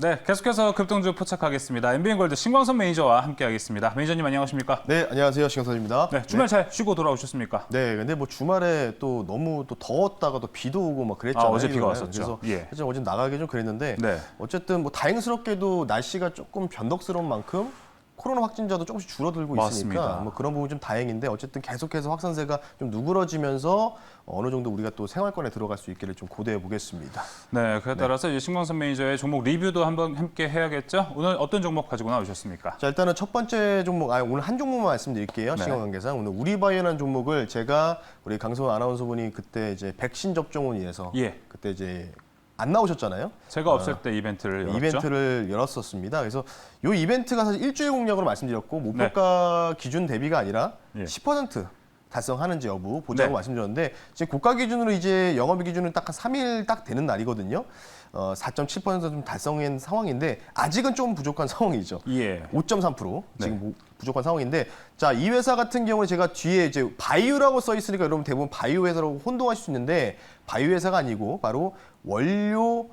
네, 계속해서 급등주 포착하겠습니다. MBN골드 신광선 매니저와 함께하겠습니다. 매니저님 안녕하십니까? 네, 안녕하세요. 신광선입니다. 네, 주말 잘 쉬고 돌아오셨습니까? 네, 근데 뭐 주말에 또 너무 또 더웠다가 또 비도 오고 막 그랬잖아요. 어제 비가 왔었죠. 그래서 사실 어제 나가기 좀 그랬는데 네. 어쨌든 뭐 다행스럽게도 날씨가 조금 변덕스러운 만큼 코로나 확진자도 조금씩 줄어들고 맞습니다. 있으니까 뭐 그런 부분 좀 다행인데 어쨌든 계속해서 확산세가 좀 누그러지면서 어느 정도 우리가 또 생활권에 들어갈 수 있기를 좀 고대해 보겠습니다. 네, 그에 따라서 이제 신광선 매니저의 종목 리뷰도 한번 함께 해야겠죠? 오늘 어떤 종목 가지고 나오셨습니까? 자, 일단은 첫 번째 종목, 오늘 한 종목만 말씀드릴게요. 네. 시간 관계상. 오늘 우리바이오라는 종목을 제가 우리 강성원 아나운서분이 그때 이제 백신 접종을 위해서 예. 그때 이제 안 나오셨잖아요. 제가 없을 때 이벤트를 열었죠? 이벤트를 열었었습니다. 그래서 이 이벤트가 사실 일주일 공략으로 말씀드렸고 목표가 기준 대비가 아니라 예. 10% 달성하는지 여부 보자고 네. 말씀드렸는데 지금 고가 기준으로 이제 영업일 기준은 딱 한 3일 딱 되는 날이거든요. 4.7% 좀 달성한 상황인데 아직은 좀 부족한 상황이죠. 예. 5.3% 네. 지금 부족한 상황인데 자, 이 회사 같은 경우는 제가 뒤에 이제 바이오라고 써 있으니까 여러분 대부분 바이오 회사라고 혼동하실 수 있는데 바이오 회사가 아니고 바로 원료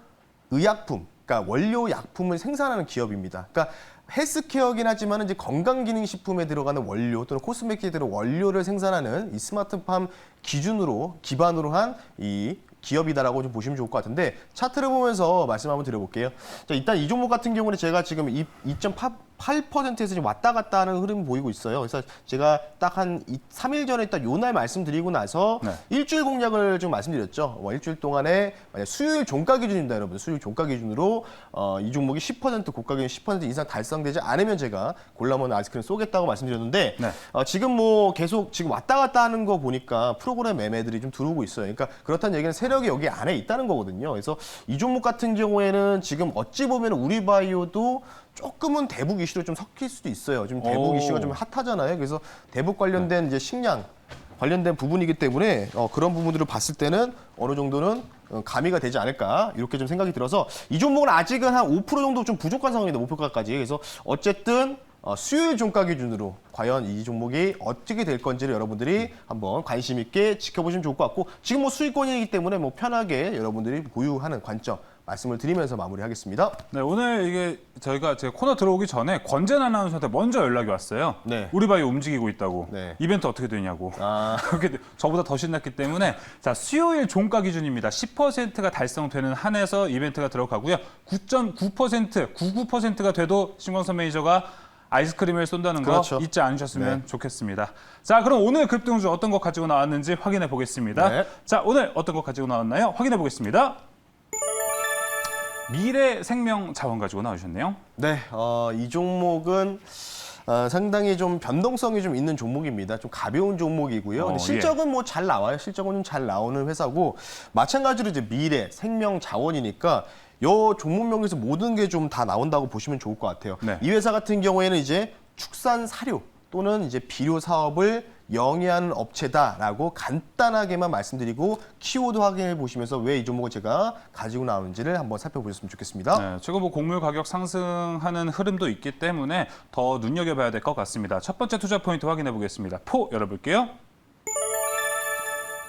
의약품, 그러니까 원료 약품을 생산하는 기업입니다. 그러니까 헬스케어긴 하지만 이제 건강기능식품에 들어가는 원료 또는 코스메틱에 들어가는 원료를 생산하는 이 스마트팜 기반으로 한 이 기업이다라고 좀 보시면 좋을 것 같은데 차트를 보면서 말씀 한번 드려볼게요. 자, 일단 이 종목 같은 경우는 제가 지금 2.8%에서 지금 왔다 갔다 하는 흐름이 보이고 있어요. 그래서 제가 딱 한 3일 전에 딱 요 날 말씀드리고 나서 네. 일주일 공략을 좀 말씀드렸죠. 일주일 동안에 만약 수요일 종가 기준입니다, 여러분. 수요일 종가 기준으로 이 종목이 10% 고가 기준 10% 이상 달성되지 않으면 제가 골라먹는 아이스크림 쏘겠다고 말씀드렸는데 네. 지금 뭐 계속 지금 왔다 갔다 하는 거 보니까 프로그램 매매들이 좀 들어오고 있어요. 그러니까 그렇다는 얘기는 세력이 여기 안에 있다는 거거든요. 그래서 이 종목 같은 경우에는 지금 어찌 보면 우리바이오도 조금은 대북 이슈로 좀 섞일 수도 있어요. 지금 대북 이슈가 좀 핫하잖아요. 그래서 대북 관련된 이제 식량 관련된 부분이기 때문에 그런 부분들을 봤을 때는 어느 정도는 가미가 되지 않을까 이렇게 좀 생각이 들어서 이 종목은 아직은 한 5% 정도 좀 부족한 상황입니다. 목표가까지. 그래서 어쨌든 수요일 종가 기준으로 과연 이 종목이 어떻게 될 건지를 여러분들이 한번 관심 있게 지켜보시면 좋을 것 같고 지금 뭐 수익권이기 때문에 뭐 편하게 여러분들이 보유하는 관점 말씀을 드리면서 마무리하겠습니다. 네, 오늘 이게 저희가 제 코너 들어오기 전에 권재나 아나운서한테 먼저 연락이 왔어요. 네. 우리바이오 움직이고 있다고. 네. 이벤트 어떻게 되냐고. 아. 그렇게 저보다 더 신났기 때문에 자, 수요일 종가 기준입니다. 10%가 달성되는 한에서 이벤트가 들어가고요. 9.9%, 99%가 돼도 신광선 매니저가 아이스크림을 쏜다는 거 그렇죠. 잊지 않으셨으면 좋겠습니다. 자, 그럼 오늘 급등주 어떤 거 가지고 나왔는지 확인해 보겠습니다. 네. 자, 오늘 어떤 거 가지고 나왔나요? 확인해 보겠습니다. 미래생명자원 가지고 나오셨네요. 네, 이 종목은 상당히 좀 변동성이 좀 있는 종목입니다. 좀 가벼운 종목이고요. 근데 실적은 뭐 잘 나와요. 실적은 좀 잘 나오는 회사고 마찬가지로 이제 미래, 생명, 자원이니까 요 종목명에서 모든 게 좀 다 나온다고 보시면 좋을 것 같아요. 네. 이 회사 같은 경우에는 이제 축산 사료 또는 이제 비료 사업을 영위하는 업체다라고 간단하게만 말씀드리고 키워드 확인해 보시면서 왜 이 종목을 제가 가지고 나오는지를 한번 살펴보셨으면 좋겠습니다. 네, 지금 뭐 곡물 가격 상승하는 흐름도 있기 때문에 더 눈여겨봐야 될 것 같습니다. 첫 번째 투자 포인트 확인해 보겠습니다. 포 열어볼게요.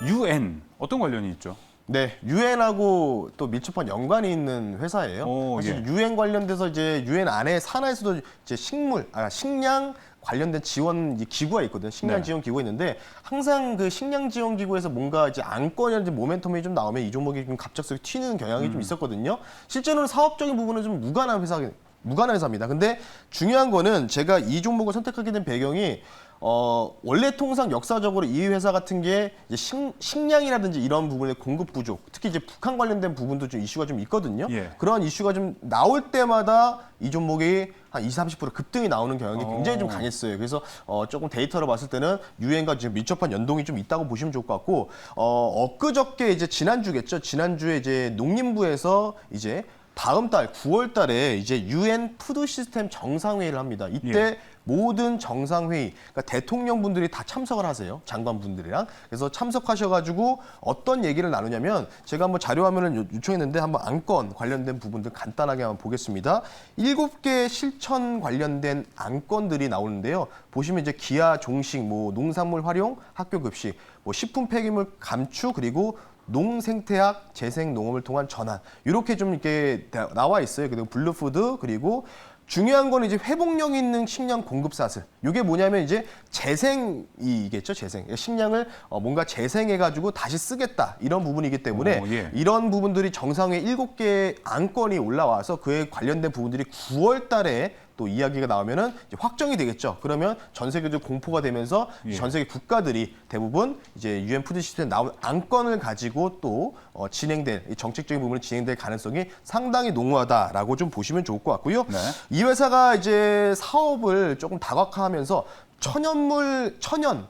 UN 어떤 관련이 있죠? 네, 유엔하고 또 밀접한 연관이 있는 회사예요. 사실 유엔 관련돼서 이제 유엔 안에 산하에서도 이제 식량 관련된 지원 기구가 있거든요. 식량 지원 기구가 있는데 항상 그 식량 지원 기구에서 뭔가 이제 안건이라든지 모멘텀이 좀 나오면 이 종목이 좀 갑작스럽게 튀는 경향이 좀 있었거든요. 실제로는 사업적인 부분은 좀 무관한 회사입니다. 근데 중요한 거는 제가 이 종목을 선택하게 된 배경이 원래 통상 역사적으로 이 회사 같은 게 이제 식량이라든지 이런 부분의 공급 부족, 특히 이제 북한 관련된 부분도 좀 이슈가 좀 있거든요. 예. 그런 이슈가 좀 나올 때마다 이 종목이 한 20, 30% 급등이 나오는 경향이 굉장히 좀 강했어요. 그래서 조금 데이터로 봤을 때는 유엔과 지금 밀접한 연동이 좀 있다고 보시면 좋을 것 같고 엊그저께 이제 지난주겠죠. 지난주에 이제 농림부에서 이제 다음 달 9월 달에 이제 UN 푸드 시스템 정상회의를 합니다. 이때 모든 정상회의, 그러니까 대통령분들이 다 참석을 하세요. 장관분들이랑. 그래서 참석하셔가지고 어떤 얘기를 나누냐면 제가 한번 자료 화면을 요청했는데 한번 안건 관련된 부분들 간단하게 한번 보겠습니다. 7개 실천 관련된 안건들이 나오는데요. 보시면 이제 기아 종식, 뭐 농산물 활용, 학교 급식, 뭐 식품 폐기물 감축, 그리고 농생태학, 재생농업을 통한 전환 이렇게 좀 이렇게 나와 있어요. 그리고 블루푸드 그리고 중요한 거는 이제 회복력 있는 식량 공급 사슬. 이게 뭐냐면 이제 재생이겠죠, 재생. 식량을 뭔가 재생해가지고 다시 쓰겠다 이런 부분이기 때문에 예. 이런 부분들이 정상회 7개 안건이 올라와서 그에 관련된 부분들이 9월 달에 또 이야기가 나오면은 이제 확정이 되겠죠. 그러면 전 세계적으로 공포가 되면서 예. 전 세계 국가들이 대부분 이제 유엔 푸드 시스템에 나온 안건을 가지고 또 진행될 이 정책적인 부분이 진행될 가능성이 상당히 농후하다라고 좀 보시면 좋을 것 같고요. 네. 이 회사가 이제 사업을 조금 다각화하면서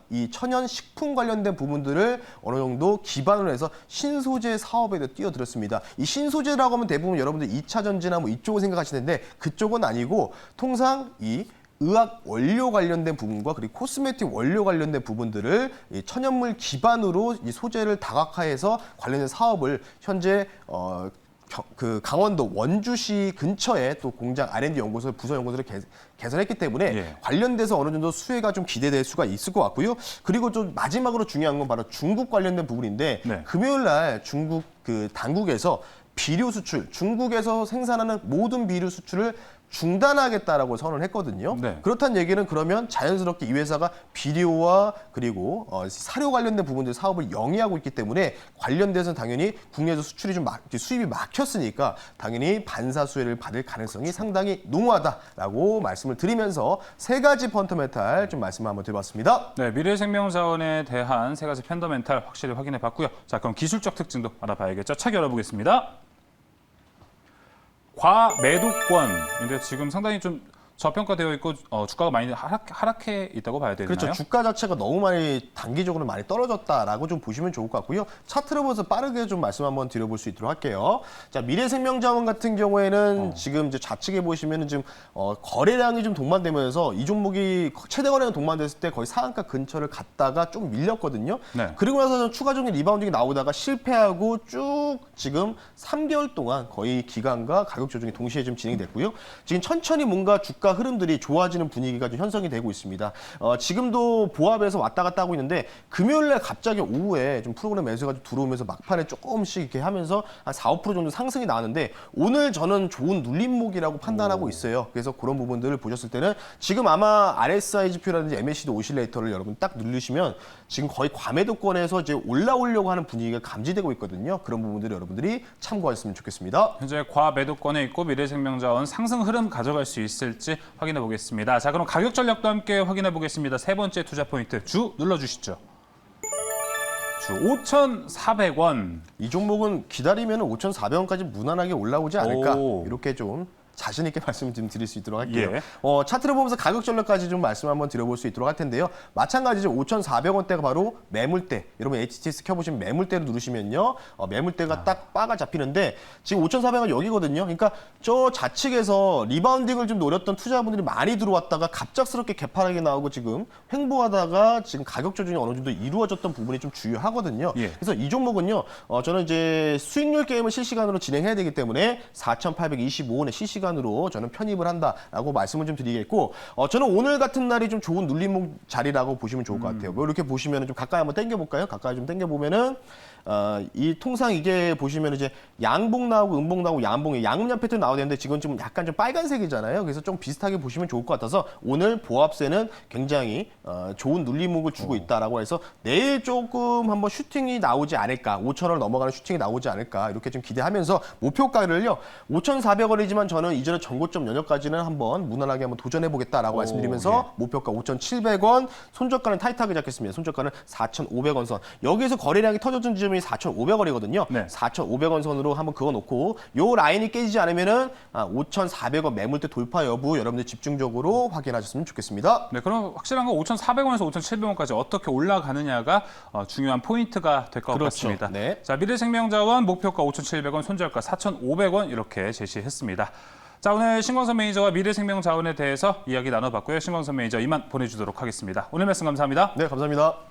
이 천연 식품 관련된 부분들을 어느 정도 기반으로 해서 신소재 사업에 뛰어들었습니다. 이 신소재라고 하면 대부분 여러분들 2차 전지나 뭐 이쪽을 생각하시는데 그쪽은 아니고 통상 이 의학 원료 관련된 부분과 그리고 코스메틱 원료 관련된 부분들을 이 천연물 기반으로 이 소재를 다각화해서 관련된 사업을 현재 그 강원도 원주시 근처에 또 공장 R&D 연구소 부서 연구소를 개설했기 때문에 예. 관련돼서 어느 정도 수혜가 좀 기대될 수가 있을 것 같고요. 그리고 좀 마지막으로 중요한 건 바로 중국 관련된 부분인데 네. 금요일 날 중국 그 당국에서 비료 수출, 중국에서 생산하는 모든 비료 수출을 중단하겠다라고 선언을 했거든요. 네. 그렇다는 얘기는 그러면 자연스럽게 이 회사가 비료와 그리고 사료 관련된 부분들 사업을 영위하고 있기 때문에 관련돼서는 당연히 국내에서 수출이 좀 수입이 막혔으니까 당연히 반사수혜를 받을 가능성이 상당히 농후하다라고 말씀을 드리면서 세 가지 펀더멘탈 좀 말씀을 한번 드려봤습니다. 네, 미래생명자원에 대한 세 가지 펀더멘탈 확실히 확인해 봤고요. 자, 그럼 기술적 특징도 알아봐야겠죠. 책 열어보겠습니다. 과매도권인데 지금 상당히 좀 저평가되어 있고 주가가 많이 하락해 있다고 봐야 되나요? 그렇죠. 주가 자체가 너무 많이 단기적으로 많이 떨어졌다라고 좀 보시면 좋을 것 같고요. 차트를 보면서 빠르게 좀 말씀 한번 드려볼 수 있도록 할게요. 자, 미래생명자원 같은 경우에는 지금 이제 좌측에 보시면은 지금 거래량이 좀 동반되면서 이 종목이 최대 거래량 동반됐을 때 거의 상한가 근처를 갔다가 좀 밀렸거든요. 네. 그리고 나서 추가적인 리바운딩이 나오다가 실패하고 쭉 지금 3개월 동안 거의 기간과 가격 조정이 동시에 좀 진행이 됐고요. 지금 천천히 뭔가 주가 흐름들이 좋아지는 분위기가 좀 형성이 되고 있습니다. 지금도 보합에서 왔다 갔다 하고 있는데 금요일 날 갑자기 오후에 좀 프로그램 매수가 좀 들어오면서 막판에 조금씩 이렇게 하면서 한 4, 5% 정도 상승이 나왔는데 오늘 저는 좋은 눌림목이라고 판단하고 있어요. 그래서 그런 부분들을 보셨을 때는 지금 아마 RSI 지표라든지 MACD 오실레이터를 여러분 딱 누르시면 지금 거의 과매도권에서 이제 올라오려고 하는 분위기가 감지되고 있거든요. 그런 부분들을 여러분들이 참고하셨으면 좋겠습니다. 현재 과매도권에 있고 미래생명자원 상승 흐름 가져갈 수 있을지 확인해 보겠습니다. 자, 그럼 가격 전략도 함께 확인해 보겠습니다. 세 번째 투자 포인트 주 눌러주시죠. 주 5,400원. 이 종목은 기다리면 5,400원까지 무난하게 올라오지 않을까 오. 이렇게 좀 자신 있게 말씀 좀 드릴 수 있도록 할게요. 예. 차트를 보면서 가격 전략까지 좀 말씀 한번 드려볼 수 있도록 할 텐데요. 마찬가지죠. 5,400원대가 바로 매물대. 여러분 HTS 켜보시면 매물대를 누르시면요. 매물대가 딱 바가 잡히는데 지금 5,400원 여기거든요. 그러니까 저 좌측에서 리바운딩을 좀 노렸던 투자분들이 많이 들어왔다가 갑작스럽게 개파락이 나오고 지금 횡보하다가 지금 가격 조정이 어느 정도 이루어졌던 부분이 좀 주요하거든요. 예. 그래서 이 종목은요. 저는 이제 수익률 게임을 실시간으로 진행해야 되기 때문에 4,825원에 실시간으로 저는 편입을 한다라고 말씀을 좀 드리겠고 저는 오늘 같은 날이 좀 좋은 눌림목 자리라고 보시면 좋을 것 같아요. 뭐 이렇게 보시면 좀 가까이 한번 당겨볼까요? 가까이 좀 당겨보면은 이 통상 이게 보시면 이제 양봉 나오고 음봉 나오고 양봉이 양음양 패턴 나와야 되는데 지금 좀 약간 좀 빨간색이잖아요. 그래서 좀 비슷하게 보시면 좋을 것 같아서 오늘 보합세는 굉장히 좋은 눌림목을 주고 있다라고 해서 내일 조금 한번 슈팅이 나오지 않을까 5,000원을 넘어가는 슈팅이 나오지 않을까 이렇게 좀 기대하면서 목표가를요 5,400원이지만 저는 이전에 전고점 연역까지는 한번 무난하게 한번 도전해 보겠다라고 말씀드리면서 목표가 5,700원 손절가는 타이트하게 잡겠습니다. 손절가는 4,500원 선 여기에서 거래량이 터져준 지점이 4,500원이거든요. 네. 4,500원 선으로 한번 그어놓고 요 라인이 깨지지 않으면은 5,400원 매물대 돌파 여부 여러분들 집중적으로 확인하셨으면 좋겠습니다. 네, 그럼 확실한 건 5,400원에서 5,700원까지 어떻게 올라가느냐가 중요한 포인트가 될 것 그렇죠. 같습니다. 네. 자, 미래생명자원 목표가 5,700원, 손절가 4,500원 이렇게 제시했습니다. 자, 오늘 신광선 매니저와 미래생명자원에 대해서 이야기 나눠봤고요. 신광선 매니저 이만 보내주도록 하겠습니다. 오늘 말씀 감사합니다. 네, 감사합니다.